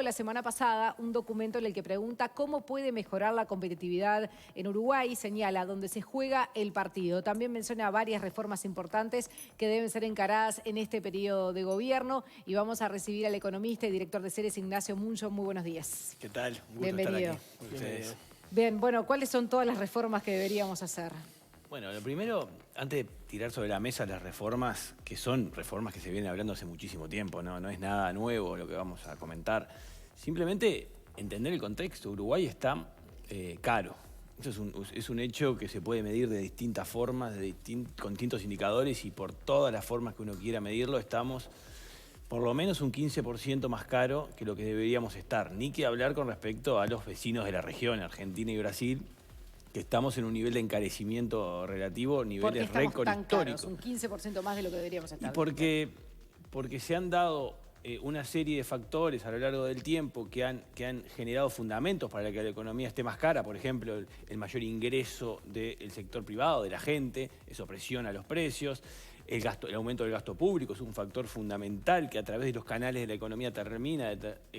publicó la semana pasada un documento en el que pregunta cómo puede mejorar la competitividad en Uruguay. Señala dónde se juega el partido. También menciona varias reformas importantes que deben ser encaradas en este periodo de gobierno. Y vamos a recibir al economista y director de Ceres, Ignacio Muncho. Muy buenos días. ¿Qué tal? Un gusto Bienvenido. estar aquí con ustedes. Bien, bueno, ¿cuáles son todas las reformas que deberíamos hacer? Bueno, lo primero, antes de tirar sobre la mesa las reformas, que son reformas que se vienen hablando hace muchísimo tiempo, no es nada nuevo lo que vamos a comentar. Simplemente entender el contexto. Uruguay está caro. Eso es un hecho que se puede medir de distintas formas, con distintos indicadores, y por todas las formas que uno quiera medirlo, estamos por lo menos un 15% más caro que lo que deberíamos estar. Ni que hablar con respecto a los vecinos de la región, Argentina y Brasil, que estamos en un nivel de encarecimiento relativo, niveles récord históricos. Un 15% más de lo que deberíamos estar. Y porque se han dado una serie de factores a lo largo del tiempo que han generado fundamentos para que la economía esté más cara. Por ejemplo, el mayor ingreso del sector privado, de la gente, eso presiona los precios. El aumento del gasto público es un factor fundamental que a través de los canales de la economía termina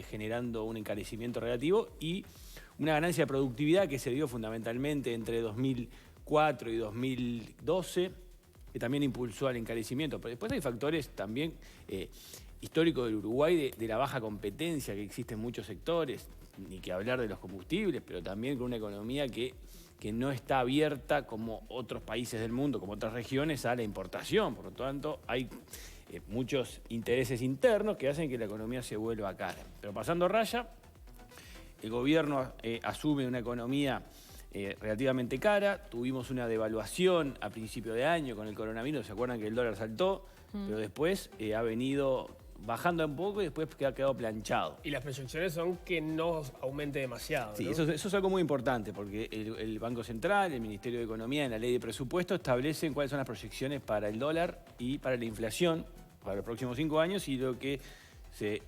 generando un encarecimiento relativo, y una ganancia de productividad que se dio fundamentalmente entre 2004 y 2012, que también impulsó al encarecimiento. Pero después hay factores también históricos del Uruguay, de la baja competencia que existe en muchos sectores, ni que hablar de los combustibles, pero también con una economía que no está abierta como otros países del mundo, como otras regiones, a la importación. Por lo tanto, hay muchos intereses internos que hacen que la economía se vuelva cara. Pero pasando raya, el gobierno asume una economía relativamente cara. Tuvimos una devaluación a principio de año con el coronavirus. ¿Se acuerdan que el dólar saltó? Pero después ha venido bajando un poco y después ha quedado planchado. Y las proyecciones son que no aumente demasiado, Sí, ¿no? eso es algo muy importante, porque el Banco Central, el Ministerio de Economía, en la Ley de Presupuesto, establecen cuáles son las proyecciones para el dólar y para la inflación para los próximos 5 años, y lo que se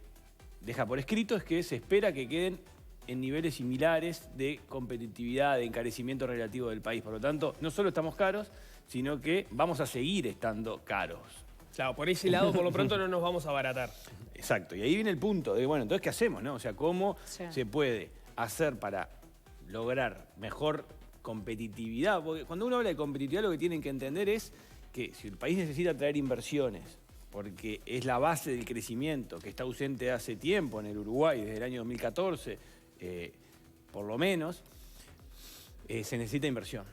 deja por escrito es que se espera que queden en niveles similares de competitividad, de encarecimiento relativo del país. Por lo tanto, no solo estamos caros, sino que vamos a seguir estando caros. Claro, por ese lado, por lo pronto, no nos vamos a abaratar. Exacto, y ahí viene el punto de, bueno, entonces, ¿qué hacemos, no? O sea, ¿cómo se puede hacer para lograr mejor competitividad? Porque cuando uno habla de competitividad, lo que tienen que entender es que si el país necesita traer inversiones, porque es la base del crecimiento que está ausente hace tiempo en el Uruguay, desde el año 2014, por lo menos, se necesita inversión.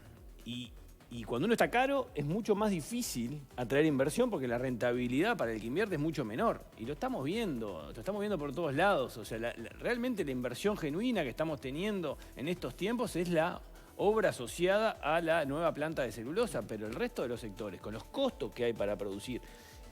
Y cuando uno está caro, es mucho más difícil atraer inversión, porque la rentabilidad para el que invierte es mucho menor. Y lo estamos viendo por todos lados. O sea, realmente la inversión genuina que estamos teniendo en estos tiempos es la obra asociada a la nueva planta de celulosa, pero el resto de los sectores, con los costos que hay para producir,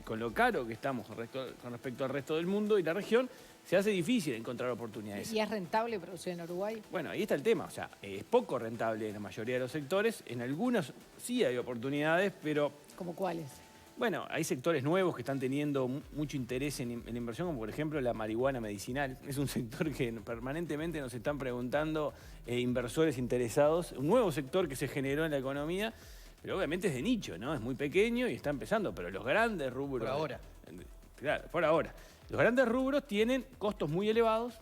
con lo caro que estamos con respecto al resto del mundo y la región, se hace difícil encontrar oportunidades. ¿Y es rentable producir en Uruguay? Bueno, ahí está el tema. O sea, es poco rentable en la mayoría de los sectores. En algunos sí hay oportunidades, pero... ¿Cómo cuáles? Bueno, hay sectores nuevos que están teniendo mucho interés en la inversión, como por ejemplo la marihuana medicinal. Es un sector que permanentemente nos están preguntando inversores interesados. Un nuevo sector que se generó en la economía, pero obviamente es de nicho, ¿no? Es muy pequeño y está empezando, pero los grandes rubros... Por ahora. Claro, por ahora. Los grandes rubros tienen costos muy elevados,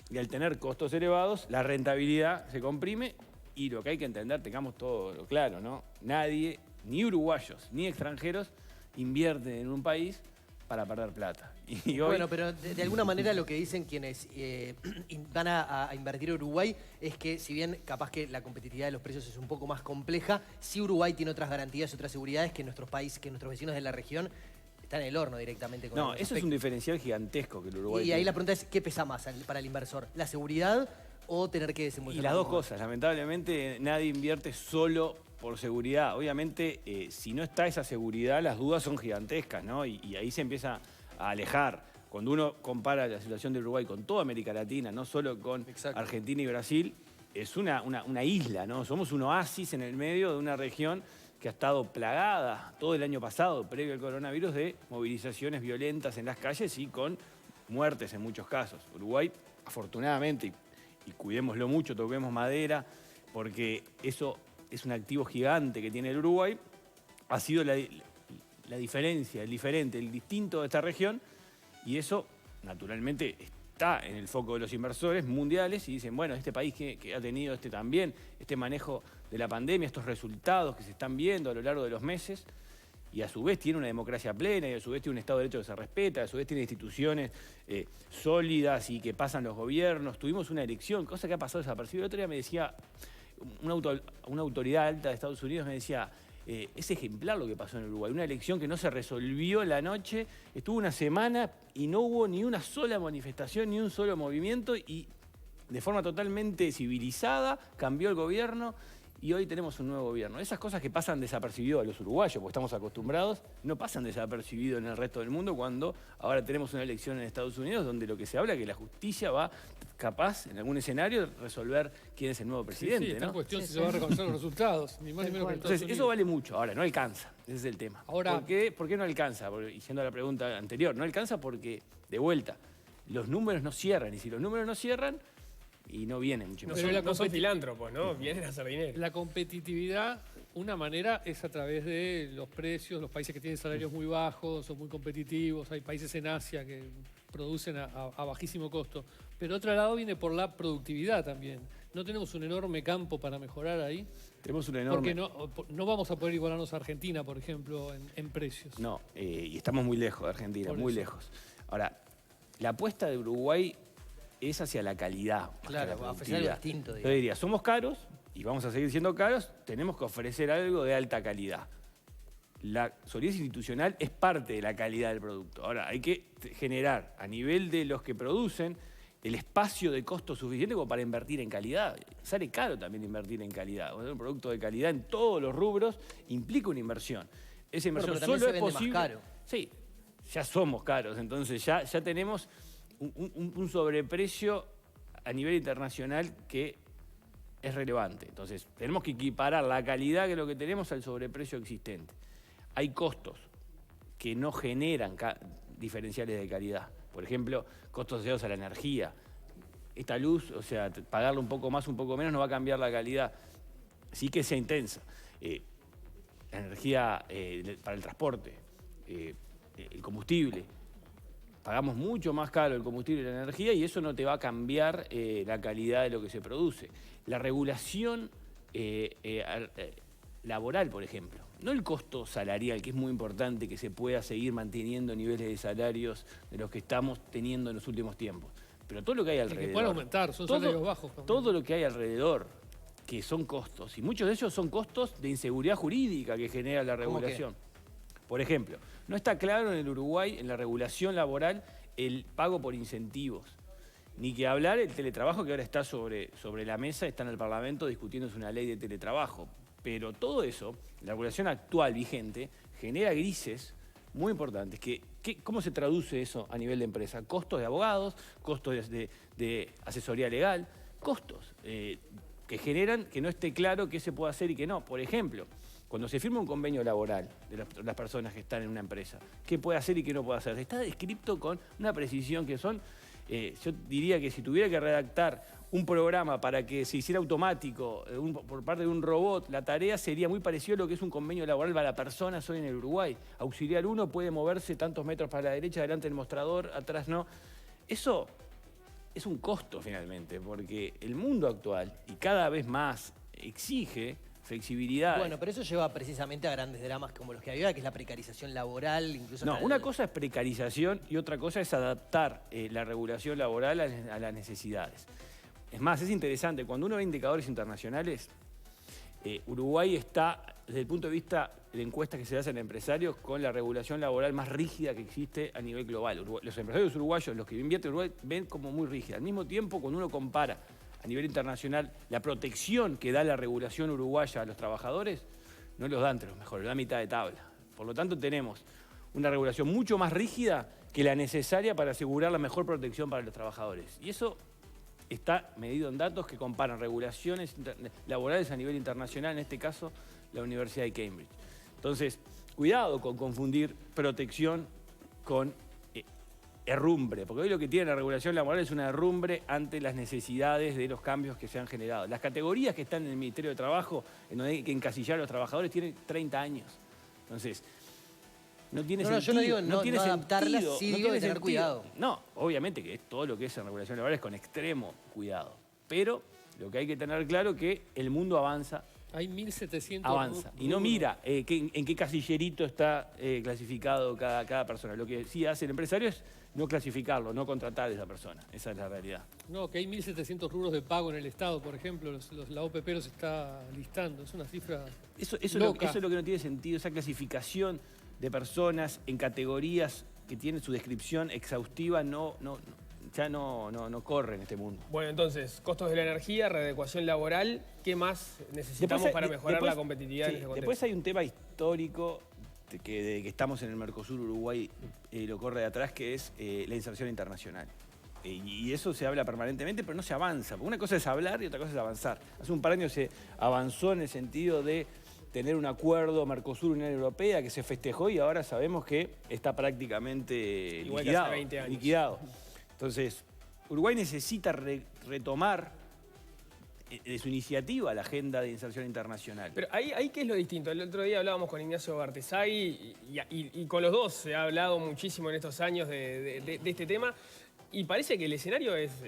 y al tener costos elevados, la rentabilidad se comprime, y lo que hay que entender, tengamos todo claro, ¿no? Nadie, ni uruguayos, ni extranjeros, invierten en un país para perder plata. Y hoy... Bueno, pero de alguna manera lo que dicen quienes van a invertir en Uruguay es que, si bien capaz que la competitividad de los precios es un poco más compleja, sí Uruguay tiene otras garantías y otras seguridades que nuestros vecinos de la región están en el horno directamente. Con no, eso es un diferencial gigantesco que el Uruguay Y tiene. ahí la pregunta es, ¿qué pesa más para el inversor? ¿La seguridad o tener que desembolsar? Y las dos cosas. Lamentablemente nadie invierte solo por seguridad. Obviamente, si no está esa seguridad, las dudas son gigantescas, ¿no? Y ahí se empieza a alejar. Cuando uno compara la situación de Uruguay con toda América Latina, no solo con Argentina y Brasil, es una isla, ¿no? Somos un oasis en el medio de una región que ha estado plagada todo el año pasado, previo al coronavirus, de movilizaciones violentas en las calles y con muertes en muchos casos. Uruguay, afortunadamente, y cuidémoslo mucho, toquemos madera, porque eso es un activo gigante que tiene el Uruguay, ha sido la diferencia, el diferente, el distinto de esta región, y eso, naturalmente, está en el foco de los inversores mundiales y dicen, bueno, este país que ha tenido también este manejo de la pandemia, estos resultados que se están viendo a lo largo de los meses, y a su vez tiene una democracia plena, y a su vez tiene un Estado de Derecho que se respeta, a su vez tiene instituciones sólidas y que pasan los gobiernos. Tuvimos una elección, cosa que ha pasado desapercibida. El otro día me decía, una autoridad alta de Estados Unidos me decía, es ejemplar lo que pasó en Uruguay. Una elección que no se resolvió en la noche, estuvo una semana y no hubo ni una sola manifestación, ni un solo movimiento, y de forma totalmente civilizada cambió el gobierno. Y hoy tenemos un nuevo gobierno. Esas cosas que pasan desapercibido a los uruguayos, porque estamos acostumbrados, no pasan desapercibido en el resto del mundo cuando ahora tenemos una elección en Estados Unidos donde lo que se habla es que la justicia va capaz, en algún escenario, resolver quién es el nuevo presidente. Sí, está ¿no? en cuestión si se va a reconocer los resultados, ni más ni menos que en Estados Entonces, Unidos. eso vale mucho. Ahora, no alcanza. Ese es el tema. Ahora, ¿Por qué no alcanza? Y yendo a la pregunta anterior, no alcanza porque, de vuelta, los números no cierran. Y si los números no cierran, y no viene mucho No más. Pero son filántropos, ¿no? Vienen a hacer dinero. la competitividad, una manera es a través de los precios, los países que tienen salarios muy bajos, son muy competitivos, hay países en Asia que producen a bajísimo costo. Pero otro lado viene por la productividad también. ¿No tenemos un enorme campo para mejorar ahí? Tenemos un enorme... Porque no vamos a poder igualarnos a Argentina, por ejemplo, en precios. No, y estamos muy lejos de Argentina, Por muy eso. lejos. Ahora, la apuesta de Uruguay es hacia la calidad. más que Claro, la a ofrecer algo productividad. distinto, Yo digamos. diría, somos caros y vamos a seguir siendo caros, tenemos que ofrecer algo de alta calidad. La solidez institucional es parte de la calidad del producto. Ahora, hay que generar a nivel de los que producen el espacio de costo suficiente como para invertir en calidad. Sale caro también invertir en calidad. Un producto de calidad en todos los rubros implica una inversión. Esa inversión Bueno, pero solo también es se vende posible. más caro. Sí, ya somos caros, entonces ya tenemos un sobreprecio a nivel internacional que es relevante. Entonces, tenemos que equiparar la calidad que lo que tenemos al sobreprecio existente. Hay costos que no generan diferenciales de calidad. Por ejemplo, costos asociados a la energía. Esta luz, o sea, pagarle un poco más, un poco menos, no va a cambiar la calidad. Sí que sea intensa. La energía para el transporte, el combustible. Pagamos mucho más caro el combustible y la energía y eso no te va a cambiar la calidad de lo que se produce. La regulación laboral, por ejemplo, no el costo salarial, que es muy importante que se pueda seguir manteniendo niveles de salarios de los que estamos teniendo en los últimos tiempos, pero todo lo que hay alrededor. Que puedan aumentar, son salarios bajos también. Todo lo que hay alrededor, que son costos, y muchos de ellos son costos de inseguridad jurídica que genera la ¿Cómo qué? regulación. Por ejemplo, no está claro en el Uruguay, en la regulación laboral, el pago por incentivos. Ni que hablar el teletrabajo que ahora está sobre la mesa, está en el Parlamento discutiéndose una ley de teletrabajo. Pero todo eso, la regulación actual vigente, genera grises muy importantes. ¿Cómo se traduce eso a nivel de empresa? Costos de abogados, costos de asesoría legal, costos que generan que no esté claro qué se puede hacer y qué no. Por ejemplo, cuando se firma un convenio laboral de las personas que están en una empresa, ¿qué puede hacer y qué no puede hacer? Está descrito con una precisión que son... yo diría que si tuviera que redactar un programa para que se hiciera automático por parte de un robot, la tarea sería muy parecida a lo que es un convenio laboral para personas hoy en el Uruguay. Auxiliar 1 puede moverse tantos metros para la derecha, adelante del mostrador, atrás no. Eso es un costo finalmente, porque el mundo actual y cada vez más exige flexibilidad. Bueno, pero eso lleva precisamente a grandes dramas como los que había, que es la precarización laboral, incluso... No, hasta una cosa es precarización y otra cosa es adaptar la regulación laboral a las necesidades. Es más, es interesante, cuando uno ve indicadores internacionales, Uruguay está, desde el punto de vista de encuestas que se hacen a empresarios, con la regulación laboral más rígida que existe a nivel global. Los empresarios uruguayos, los que invierten en Uruguay, ven como muy rígida. Al mismo tiempo, cuando uno compara a nivel internacional la protección que da la regulación uruguaya a los trabajadores, no los da entre los mejores, los da a mitad de tabla. Por lo tanto, tenemos una regulación mucho más rígida que la necesaria para asegurar la mejor protección para los trabajadores. Y eso está medido en datos que comparan regulaciones laborales a nivel internacional, en este caso la Universidad de Cambridge. Entonces, cuidado con confundir protección con herrumbre, porque hoy lo que tiene la regulación laboral es una herrumbre ante las necesidades de los cambios que se han generado. Las categorías que están en el Ministerio de Trabajo, en donde hay que encasillar a los trabajadores, tienen 30 años. Entonces, no tiene No, sentido. yo no digo no tiene adaptarla, sentido, sí no digo tiene de tener sentido. cuidado. No, obviamente que todo lo que es en regulación laboral es con extremo cuidado. Pero lo que hay que tener claro es que el mundo avanza, Hay 1.700 avanza. Y no mira en qué casillerito está clasificado cada persona. Lo que sí hace el empresario es no clasificarlo, no contratar a esa persona. Esa es la realidad. No, que hay 1.700 rubros de pago en el Estado, por ejemplo, la OPP los está listando. Es una cifra Eso loca. es lo que no tiene sentido, esa clasificación de personas en categorías que tienen su descripción exhaustiva ya no corre en este mundo. Bueno, entonces, costos de la energía, readecuación laboral, ¿qué más necesitamos para mejorar la competitividad en este contexto? Después hay un tema histórico de que estamos en el Mercosur, Uruguay lo corre de atrás, que es la inserción internacional. Y eso se habla permanentemente, pero no se avanza. Porque una cosa es hablar y otra cosa es avanzar. Hace un par de años se avanzó en el sentido de tener un acuerdo Mercosur-Unión Europea que se festejó y ahora sabemos que está prácticamente Igual que liquidado. hace 20 años. Liquidado. Entonces, Uruguay necesita retomar de su iniciativa la agenda de inserción internacional. Pero ahí ¿qué es lo distinto? El otro día hablábamos con Ignacio Bartesay y con los dos se ha hablado muchísimo en estos años de este tema. Y parece que el escenario es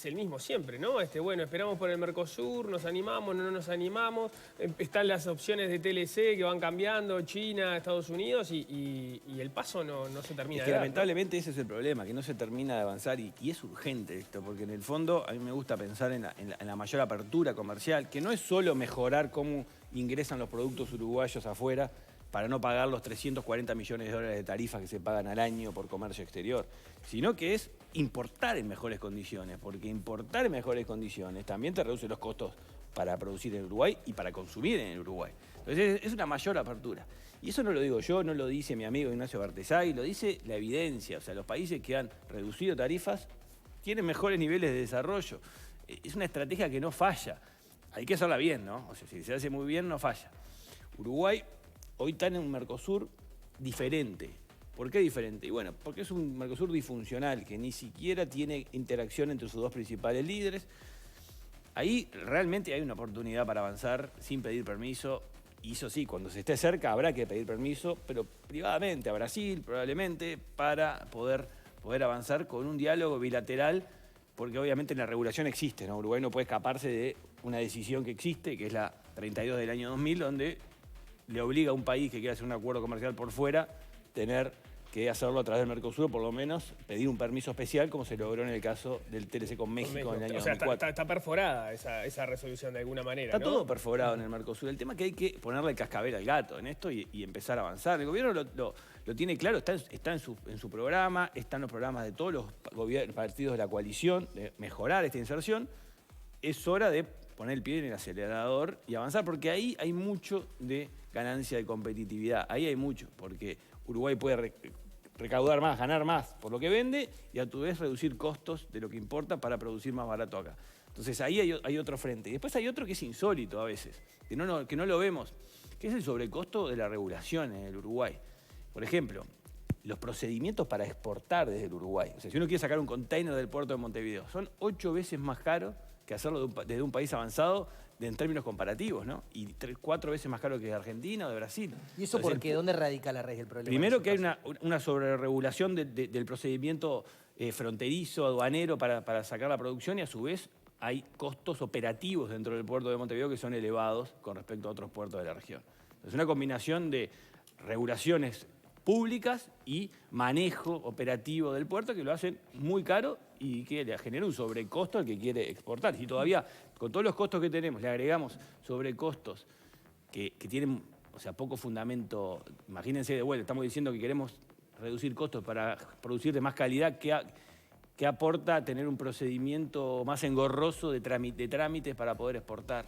el mismo siempre, ¿no? Bueno, esperamos por el Mercosur, nos animamos, no nos animamos. Están las opciones de TLC que van cambiando, China, Estados Unidos, y el paso no se termina Es que de dar, ¿no? lamentablemente ese es el problema, que no se termina de avanzar y es urgente esto, porque en el fondo a mí me gusta pensar en la mayor apertura comercial, que no es solo mejorar cómo ingresan los productos uruguayos afuera para no pagar los 340 millones de dólares de tarifas que se pagan al año por comercio exterior, sino que es importar en mejores condiciones, porque importar en mejores condiciones también te reduce los costos para producir en Uruguay y para consumir en Uruguay. Entonces es una mayor apertura. Y eso no lo digo yo, no lo dice mi amigo Ignacio Bartesay, lo dice la evidencia. O sea, los países que han reducido tarifas tienen mejores niveles de desarrollo. Es una estrategia que no falla. Hay que hacerla bien, ¿no? O sea, si se hace muy bien, no falla. Uruguay hoy está en un Mercosur diferente. ¿Por qué diferente? Y bueno, porque es un Mercosur disfuncional, que ni siquiera tiene interacción entre sus dos principales líderes. Ahí realmente hay una oportunidad para avanzar sin pedir permiso. Y eso sí, cuando se esté cerca habrá que pedir permiso, pero privadamente a Brasil probablemente, para poder avanzar con un diálogo bilateral, porque obviamente la regulación existe, ¿no? Uruguay no puede escaparse de una decisión que existe, que es la 32 del año 2000, donde le obliga a un país que quiera hacer un acuerdo comercial por fuera tener que hacerlo a través del Mercosur, por lo menos pedir un permiso especial, como se logró en el caso del TLC con México en el año O sea, 2004. está perforada esa resolución de alguna manera, Está ¿no? todo perforado en el Mercosur. El tema es que hay que ponerle el cascabel al gato en esto y empezar a avanzar. El gobierno lo tiene claro, está en su programa, están los programas de todos los partidos de la coalición de mejorar esta inserción. Es hora de poner el pie en el acelerador y avanzar, porque ahí hay mucho de ganancia de competitividad. Ahí hay mucho, porque Uruguay puede recaudar más, ganar más por lo que vende y a tu vez reducir costos de lo que importa para producir más barato acá. Entonces ahí hay otro frente. Y después hay otro que es insólito a veces, que no lo vemos, que es el sobrecosto de la regulación en el Uruguay. Por ejemplo, los procedimientos para exportar desde el Uruguay. O sea, si uno quiere sacar un container del puerto de Montevideo, son 8 veces más caro que hacerlo desde un país avanzado en términos comparativos, ¿no? Y 4 veces más caro que de Argentina o de Brasil. ¿Y eso por qué? ¿Dónde radica la raíz del problema? Primero que hay una sobreregulación del procedimiento fronterizo, aduanero para sacar la producción, y a su vez hay costos operativos dentro del puerto de Montevideo que son elevados con respecto a otros puertos de la región. Es una combinación de regulaciones públicas y manejo operativo del puerto que lo hacen muy caro y que le genera un sobrecosto al que quiere exportar. Si todavía, con todos los costos que tenemos, le agregamos sobrecostos que tienen, o sea, poco fundamento. Imagínense, de vuelta, estamos diciendo que queremos reducir costos para producir de más calidad. ¿Qué aporta tener un procedimiento más engorroso de trámites para poder exportar?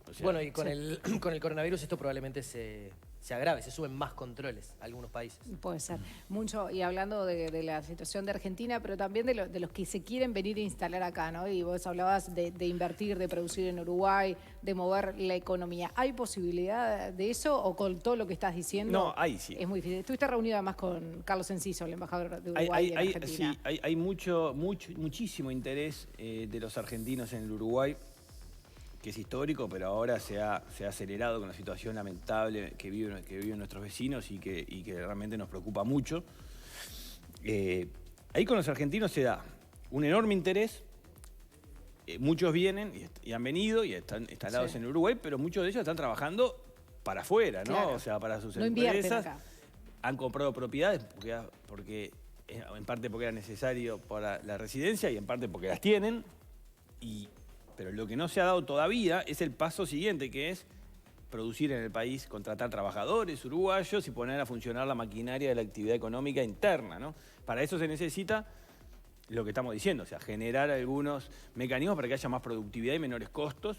O sea, Bueno, y con el coronavirus esto probablemente se agrave, se suben más controles a algunos países. Puede ser. Mucho, y hablando de la situación de Argentina, pero también de los que se quieren venir a instalar acá, ¿no? Y vos hablabas de invertir, de producir en Uruguay, de mover la economía. ¿Hay posibilidad de eso o con todo lo que estás diciendo? No, ahí sí. Es muy difícil. Estuviste reunido además con Carlos Enciso, el embajador de Uruguay en Argentina. Sí, hay muchísimo interés de los argentinos en el Uruguay que es histórico, pero ahora se ha acelerado con la situación lamentable que viven nuestros vecinos y que realmente nos preocupa mucho. Ahí con los argentinos se da un enorme interés. Muchos vienen y han venido y están instalados en Uruguay, pero muchos de ellos están trabajando para afuera, ¿no? Claro. O sea, para sus No invierten empresas. acá. Han comprado propiedades porque en parte porque era necesario para la residencia y en parte porque las tienen. Pero lo que no se ha dado todavía es el paso siguiente, que es producir en el país, contratar trabajadores uruguayos y poner a funcionar la maquinaria de la actividad económica interna, ¿no? Para eso se necesita lo que estamos diciendo, o sea, generar algunos mecanismos para que haya más productividad y menores costos,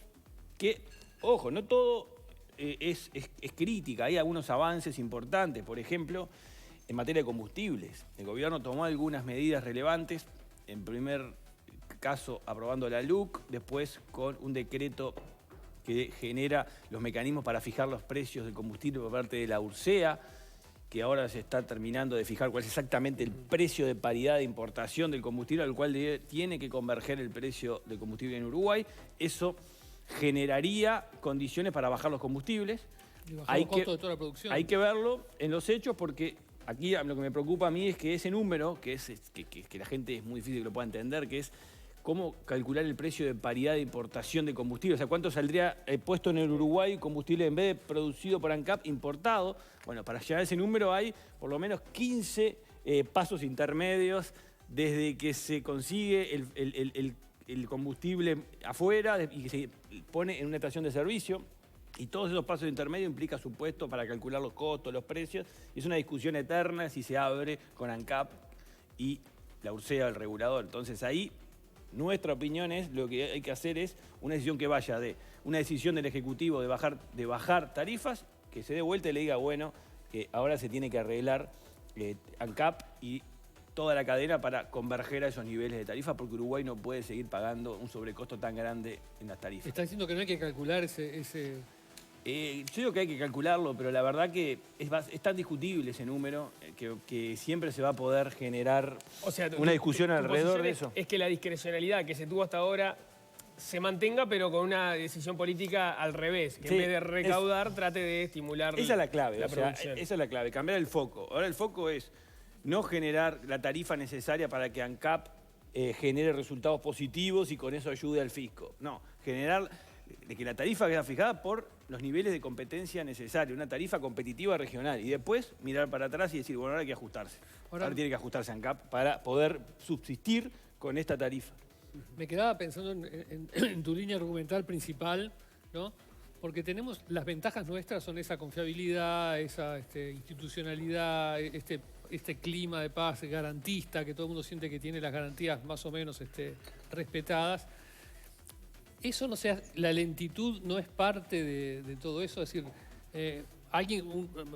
que, ojo, no todo es crítica, hay algunos avances importantes, por ejemplo, en materia de combustibles. El gobierno tomó algunas medidas relevantes, en primer caso aprobando la LUC, después con un decreto que genera los mecanismos para fijar los precios del combustible por parte de la URSEA, que ahora se está terminando de fijar cuál es exactamente el precio de paridad de importación del combustible al cual tiene que converger el precio del combustible en Uruguay. Eso generaría condiciones para bajar los combustibles. Y bajar los costos de toda la producción. Hay que verlo en los hechos porque aquí lo que me preocupa a mí es que ese número, que la gente es muy difícil que lo pueda entender, que es cómo calcular el precio de paridad de importación de combustible. O sea, cuánto saldría puesto en el Uruguay combustible en vez de producido por ANCAP importado. Bueno, para llegar a ese número hay por lo menos 15 pasos intermedios desde que se consigue el combustible afuera y que se pone en una estación de servicio. Y todos esos pasos intermedios implican supuestos para calcular los costos, los precios. Y es una discusión eterna si se abre con ANCAP y la URSEA, el regulador. Entonces ahí nuestra opinión es, lo que hay que hacer es una decisión que vaya de una decisión del Ejecutivo de bajar tarifas, que se dé vuelta y le diga, bueno, que ahora se tiene que arreglar ANCAP y toda la cadena para converger a esos niveles de tarifa, porque Uruguay no puede seguir pagando un sobrecosto tan grande en las tarifas. Está diciendo que no hay que calcular ese... Yo digo que hay que calcularlo, pero la verdad que es tan discutible ese número que siempre se va a poder generar una discusión alrededor de eso. Es que la discrecionalidad que se tuvo hasta ahora se mantenga, pero con una decisión política al revés, que en vez de recaudar trate de estimular esa es la clave, la producción. esa es la clave, cambiar el foco. Ahora el foco es no generar la tarifa necesaria para que ANCAP genere resultados positivos y con eso ayude al fisco. No, generar de que la tarifa queda fijada por los niveles de competencia necesarios, una tarifa competitiva regional. Y después mirar para atrás y decir, bueno, ahora hay que ajustarse. Ahora tiene que ajustarse ANCAP para poder subsistir con esta tarifa. Me quedaba pensando en tu línea argumental principal, ¿no? Porque tenemos, las ventajas nuestras son esa confiabilidad, esa institucionalidad, este clima de paz garantista, que todo el mundo siente que tiene las garantías más o menos respetadas. Eso no sea, la lentitud no es parte de todo eso, es decir,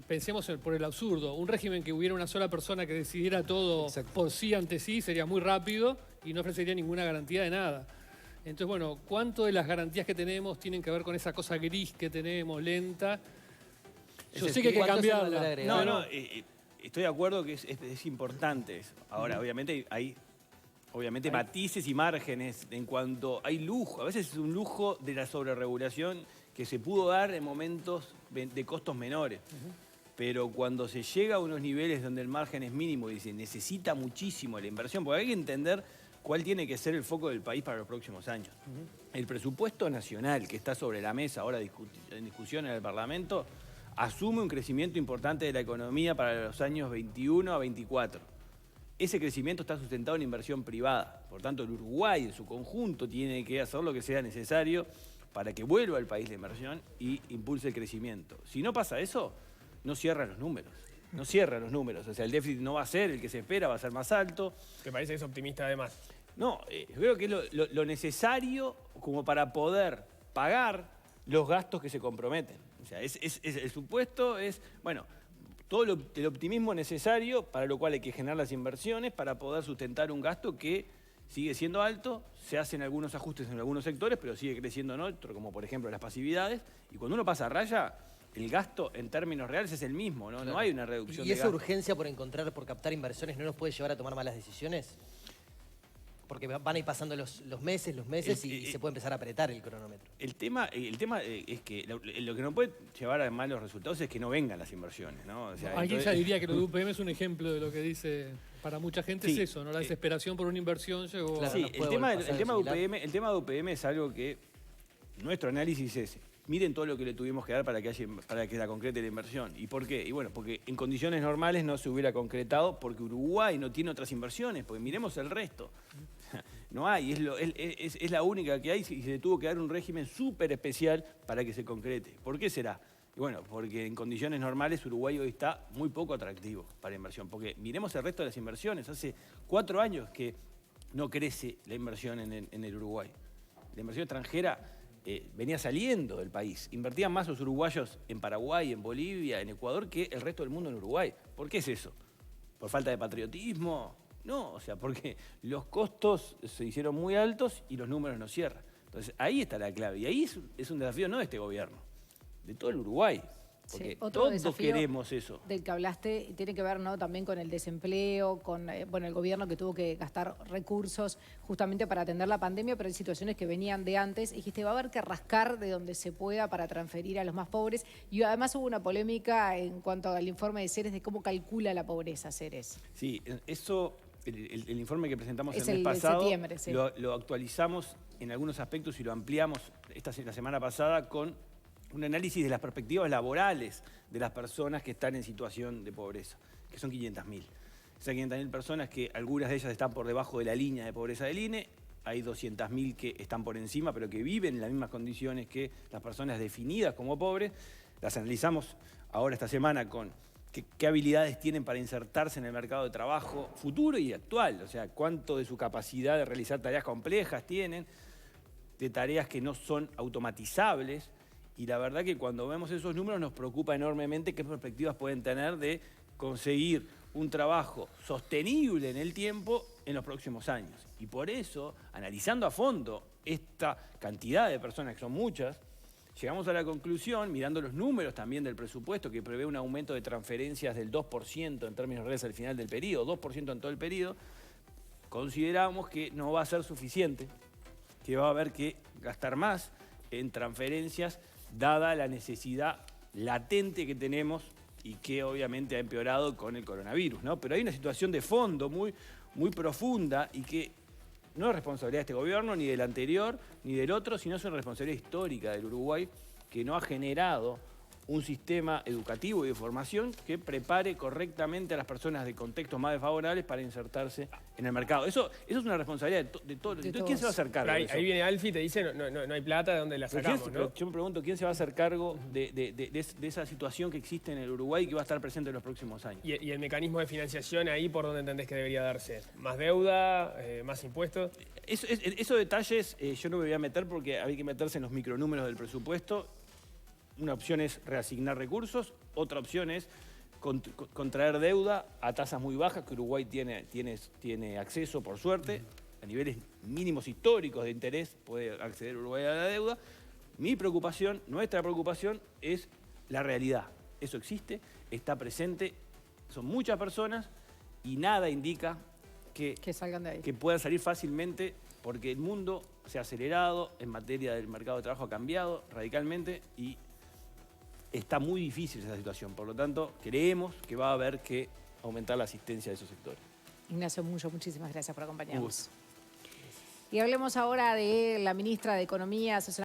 pensemos por el absurdo, un régimen que hubiera una sola persona que decidiera todo por sí ante sí sería muy rápido y no ofrecería ninguna garantía de nada. Entonces, bueno, ¿cuánto de las garantías que tenemos tienen que ver con esa cosa gris que tenemos, lenta? Yo sé que hay que cambiarla. No, estoy de acuerdo que es importante eso. Ahora, obviamente hay matices y márgenes en cuanto hay lujo. A veces es un lujo de la sobreregulación que se pudo dar en momentos de costos menores. Pero cuando se llega a unos niveles donde el margen es mínimo y se necesita muchísimo la inversión, porque hay que entender cuál tiene que ser el foco del país para los próximos años. El presupuesto nacional que está sobre la mesa ahora en discusión en el Parlamento asume un crecimiento importante de la economía para los años 21 a 24. Ese crecimiento está sustentado en inversión privada. Por tanto, el Uruguay en su conjunto tiene que hacer lo que sea necesario para que vuelva al país la inversión y impulse el crecimiento. Si no pasa eso, no cierra los números. No cierra los números. O sea, el déficit no va a ser el que se espera, va a ser más alto. ¿Te parece que es optimista además? No, creo que es lo necesario como para poder pagar los gastos que se comprometen. O sea, el supuesto es, bueno, todo el optimismo necesario para lo cual hay que generar las inversiones para poder sustentar un gasto que sigue siendo alto, se hacen algunos ajustes en algunos sectores, pero sigue creciendo en otros, como por ejemplo las pasividades. Y cuando uno pasa a raya, el gasto en términos reales es el mismo, ¿no? Claro. No hay una reducción de gasto. ¿Y esa urgencia por captar inversiones no nos puede llevar a tomar malas decisiones? Porque van a ir pasando los meses y se puede empezar a apretar el cronómetro. El tema es que lo que no puede llevar a malos resultados es que no vengan las inversiones, ¿no? O sea, Alguien ya diría que lo de UPM es un ejemplo de lo que dice, para mucha gente Sí, es eso, ¿no? La desesperación por una inversión llegó Claro, a... Sí, no puede el tema pasar de algo UPM, es algo que nuestro análisis es, miren todo lo que le tuvimos que dar para que la concrete la inversión. ¿Y por qué? Y bueno, porque en condiciones normales no se hubiera concretado porque Uruguay no tiene otras inversiones, porque miremos el resto. No hay, es la única que hay y se le tuvo que dar un régimen súper especial para que se concrete. ¿Por qué será? Y bueno, porque en condiciones normales Uruguay hoy está muy poco atractivo para inversión. Porque miremos el resto de las inversiones. Hace 4 años que no crece la inversión en el Uruguay. La inversión extranjera venía saliendo del país. Invertían más los uruguayos en Paraguay, en Bolivia, en Ecuador que el resto del mundo en Uruguay. ¿Por qué es eso? ¿Por falta de patriotismo? No, o sea, porque los costos se hicieron muy altos y los números no cierran. Entonces, ahí está la clave. Y ahí es un desafío no de este gobierno, de todo el Uruguay. Porque Sí, otro todos desafío queremos eso. del que hablaste tiene que ver, ¿no?, también con el desempleo, con bueno, el gobierno que tuvo que gastar recursos justamente para atender la pandemia, pero hay situaciones que venían de antes. Dijiste, va a haber que rascar de donde se pueda para transferir a los más pobres. Y además hubo una polémica en cuanto al informe de Ceres de cómo calcula la pobreza Ceres. Sí, eso, el informe que presentamos Es el mes el de pasado, septiembre, sí. lo actualizamos en algunos aspectos y lo ampliamos la semana pasada con un análisis de las perspectivas laborales de las personas que están en situación de pobreza, que son 500.000. Esas 500.000 personas, que algunas de ellas están por debajo de la línea de pobreza del INE, hay 200.000 que están por encima, pero que viven en las mismas condiciones que las personas definidas como pobres. Las analizamos ahora esta semana con qué habilidades tienen para insertarse en el mercado de trabajo futuro y actual, o sea, cuánto de su capacidad de realizar tareas complejas tienen, de tareas que no son automatizables. Y la verdad que cuando vemos esos números nos preocupa enormemente qué perspectivas pueden tener de conseguir un trabajo sostenible en el tiempo en los próximos años. Y por eso, analizando a fondo esta cantidad de personas, que son muchas, llegamos a la conclusión, mirando los números también del presupuesto, que prevé un aumento de transferencias del 2% en términos reales al final del periodo, 2% en todo el periodo, consideramos que no va a ser suficiente, que va a haber que gastar más en transferencias, dada la necesidad latente que tenemos y que obviamente ha empeorado con el coronavirus, ¿no? Pero hay una situación de fondo muy, muy profunda y que no es responsabilidad de este gobierno, ni del anterior, ni del otro, sino es una responsabilidad histórica del Uruguay, que no ha generado un sistema educativo y de formación que prepare correctamente a las personas de contextos más desfavorables para insertarse en el mercado. Eso es una responsabilidad de todos. Entonces, ¿quién se va a hacer cargo de eso? Ahí viene Alfie y te dice, no hay plata, ¿de dónde la sacamos? ¿no? Yo me pregunto, ¿quién se va a hacer cargo de esa situación que existe en el Uruguay y que va a estar presente en los próximos años? ¿Y el mecanismo de financiación ahí por dónde entendés que debería darse? ¿Más deuda? ¿Más impuestos? Esos detalles yo no me voy a meter porque hay que meterse en los micronúmeros del presupuesto. Una opción es reasignar recursos, otra opción es contraer deuda a tasas muy bajas, que Uruguay tiene acceso, por suerte, a niveles mínimos históricos de interés, puede acceder Uruguay a la deuda. Mi preocupación, nuestra preocupación, es la realidad. Eso existe, está presente, son muchas personas y nada indica que salgan de ahí. que puedan salir fácilmente, porque el mundo se ha acelerado, en materia del mercado de trabajo ha cambiado radicalmente y está muy difícil esa situación. Por lo tanto, creemos que va a haber que aumentar la asistencia de esos sectores. Ignacio Munyo, muchísimas gracias por acompañarnos. Y hablemos ahora de la ministra de Economía,